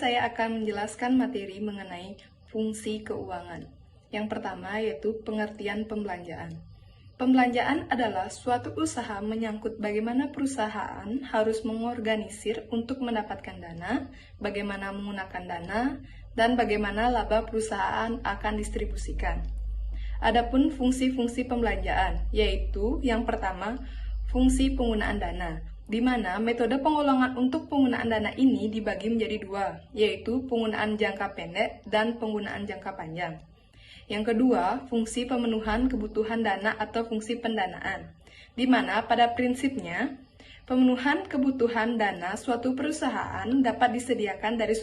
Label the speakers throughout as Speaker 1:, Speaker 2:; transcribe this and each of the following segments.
Speaker 1: saya akan menjelaskan materi mengenai fungsi keuangan. Yang pertama yaitu pengertian pembelanjaan. Pembelanjaan adalah suatu usaha menyangkut bagaimana perusahaan harus mengorganisir untuk mendapatkan dana, bagaimana menggunakan dana, dan bagaimana laba perusahaan akan distribusikan. Adapun fungsi-fungsi pembelanjaan, yaitu yang pertama, fungsi penggunaan dana, di mana metode penggolongan untuk penggunaan dana ini dibagi menjadi dua, yaitu penggunaan jangka pendek dan penggunaan jangka panjang. Yang kedua, fungsi pemenuhan kebutuhan dana atau fungsi pendanaan, di mana pada prinsipnya, pemenuhan kebutuhan dana suatu perusahaan dapat disediakan dari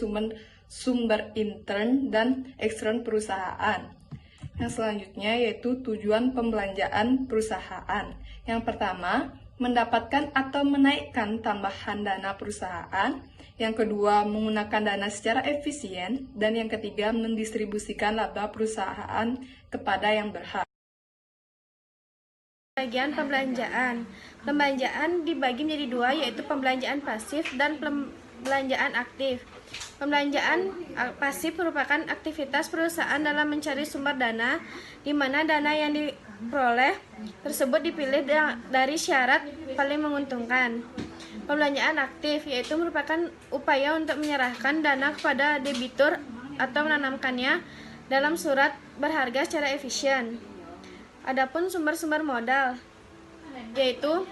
Speaker 1: sumber intern dan ekstern perusahaan. Yang selanjutnya yaitu tujuan pembelanjaan perusahaan. Yang pertama, mendapatkan atau menaikkan tambahan dana perusahaan. Yang kedua, menggunakan dana secara efisien. Dan yang ketiga, mendistribusikan laba perusahaan kepada yang berhak.
Speaker 2: Bagian pembelanjaan. Pembelanjaan dibagi menjadi dua, yaitu pembelanjaan pasif dan pembelanjaan aktif. Pembelanjaan pasif merupakan aktivitas perusahaan dalam mencari sumber dana, di mana dana yang diperoleh tersebut dipilih dari syarat paling menguntungkan. Pembelanjaan aktif yaitu merupakan upaya untuk menyerahkan dana kepada debitur atau menanamkannya dalam surat berharga secara efisien. Adapun sumber-sumber modal, yaitu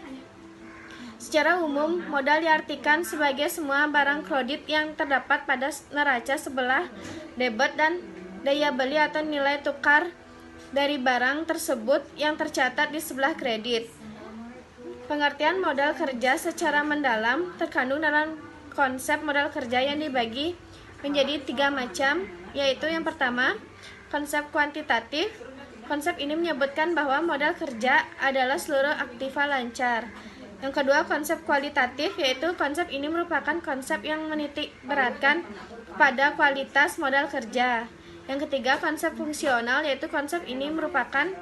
Speaker 2: secara umum, modal diartikan sebagai semua barang kredit yang terdapat pada neraca sebelah debit dan daya beli atau nilai tukar dari barang tersebut yang tercatat di sebelah kredit. Pengertian modal kerja secara mendalam terkandung dalam konsep modal kerja yang dibagi menjadi 3 macam, yaitu yang pertama, konsep kuantitatif. Konsep ini menyebutkan bahwa modal kerja adalah seluruh aktiva lancar. Yang kedua, konsep kualitatif, yaitu konsep ini merupakan konsep yang menitik beratkan pada kualitas modal kerja. Yang ketiga, konsep fungsional, yaitu konsep ini merupakan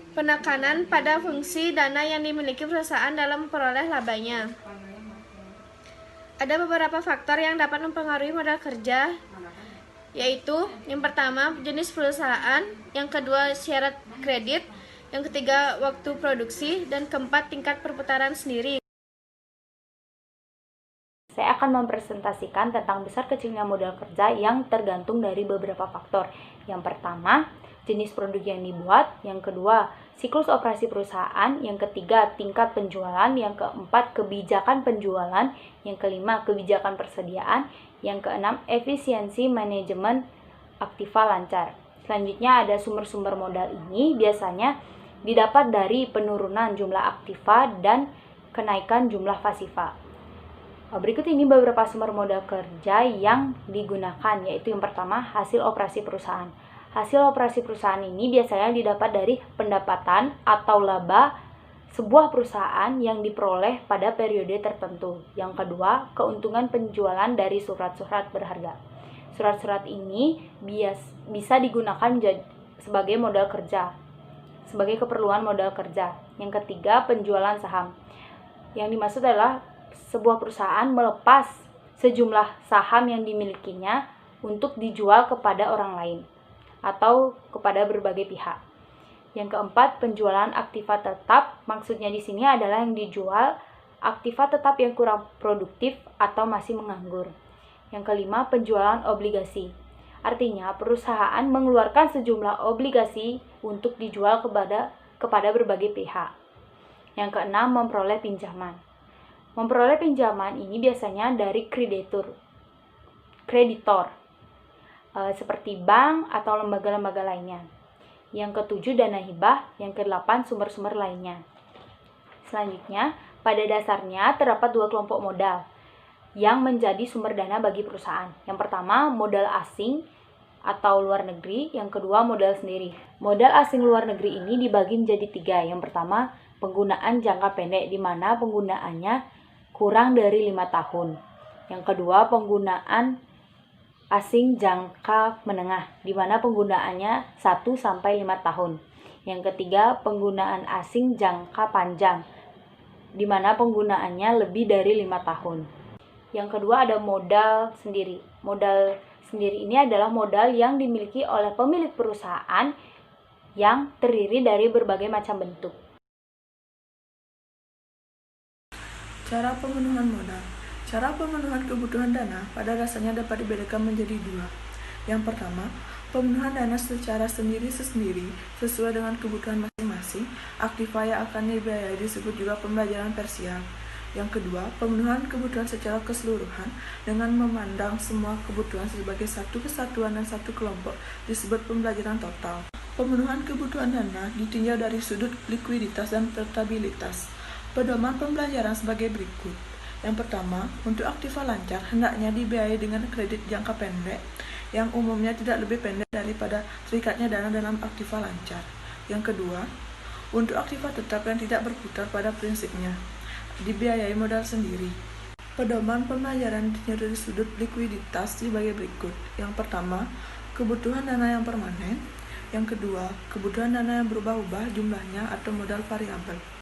Speaker 2: penekanan pada fungsi dana yang dimiliki perusahaan dalam memperoleh labanya. Ada beberapa faktor yang dapat mempengaruhi modal kerja, yaitu yang pertama, jenis perusahaan, yang kedua, syarat kredit, yang ketiga, waktu produksi, dan keempat, tingkat perputaran sendiri.
Speaker 3: Saya akan mempresentasikan tentang besar kecilnya modal kerja yang tergantung dari beberapa faktor. Yang pertama, jenis produk yang dibuat. Yang kedua, siklus operasi perusahaan. Yang ketiga, tingkat penjualan. Yang keempat, kebijakan penjualan. Yang kelima, kebijakan persediaan. Yang keenam, efisiensi manajemen aktiva lancar. Selanjutnya ada sumber-sumber modal ini biasanya didapat dari penurunan jumlah aktiva dan kenaikan jumlah pasiva. Berikut ini beberapa sumber modal kerja yang digunakan, yaitu yang pertama, hasil operasi perusahaan. Hasil operasi perusahaan ini biasanya didapat dari pendapatan atau laba sebuah perusahaan yang diperoleh pada periode tertentu. Yang kedua, keuntungan penjualan dari surat-surat berharga. Surat-surat ini bisa digunakan sebagai modal kerja, sebagai keperluan modal kerja. Yang ketiga, penjualan saham. Yang dimaksud adalah sebuah perusahaan melepas sejumlah saham yang dimilikinya untuk dijual kepada orang lain atau kepada berbagai pihak. Yang keempat, penjualan aktiva tetap. Maksudnya di sini adalah yang dijual aktiva tetap yang kurang produktif atau masih menganggur. Yang kelima, penjualan obligasi. Artinya, perusahaan mengeluarkan sejumlah obligasi untuk dijual kepada berbagai pihak. Yang keenam, memperoleh pinjaman. Memperoleh pinjaman ini biasanya dari kreditor, seperti bank atau lembaga-lembaga lainnya. Yang ketujuh, dana hibah. Yang kedelapan, sumber-sumber lainnya. Selanjutnya, pada dasarnya terdapat dua kelompok modal yang menjadi sumber dana bagi perusahaan. Yang pertama, modal asing atau luar negeri. Yang kedua, modal sendiri. Modal asing luar negeri ini dibagi menjadi 3. Yang pertama, penggunaan jangka pendek, di mana penggunaannya kurang dari 5 tahun. Yang kedua, penggunaan asing jangka menengah, di mana penggunaannya 1-5 tahun. Yang ketiga, penggunaan asing jangka panjang, di mana penggunaannya lebih dari 5 tahun. Yang kedua ada modal sendiri. Modal sendiri ini adalah modal yang dimiliki oleh pemilik perusahaan yang terdiri dari berbagai macam bentuk.
Speaker 4: Cara pemenuhan modal. Cara pemenuhan kebutuhan dana pada dasarnya dapat dibedakan menjadi dua. Yang pertama, pemenuhan dana secara sendiri-sendiri sesuai dengan kebutuhan masing-masing. Aktiva yang akan dibiayai disebut juga pembelajaran parsial. Yang kedua, pemenuhan kebutuhan secara keseluruhan dengan memandang semua kebutuhan sebagai satu kesatuan dan satu kelompok disebut pembelajaran total. Pemenuhan kebutuhan dana ditinjau dari sudut likuiditas dan rentabilitas. Pedoman pembelajaran sebagai berikut. Yang pertama, untuk aktiva lancar hendaknya dibiayai dengan kredit jangka pendek yang umumnya tidak lebih pendek daripada serikatnya dana dalam aktiva lancar. Yang kedua, untuk aktiva tetap yang tidak berputar pada prinsipnya, dibiayai modal sendiri. Pedoman pembelajaran ditinjau dari sudut likuiditas sebagai berikut. Yang pertama, kebutuhan dana yang permanen. Yang kedua, kebutuhan dana yang berubah-ubah jumlahnya atau modal variabel.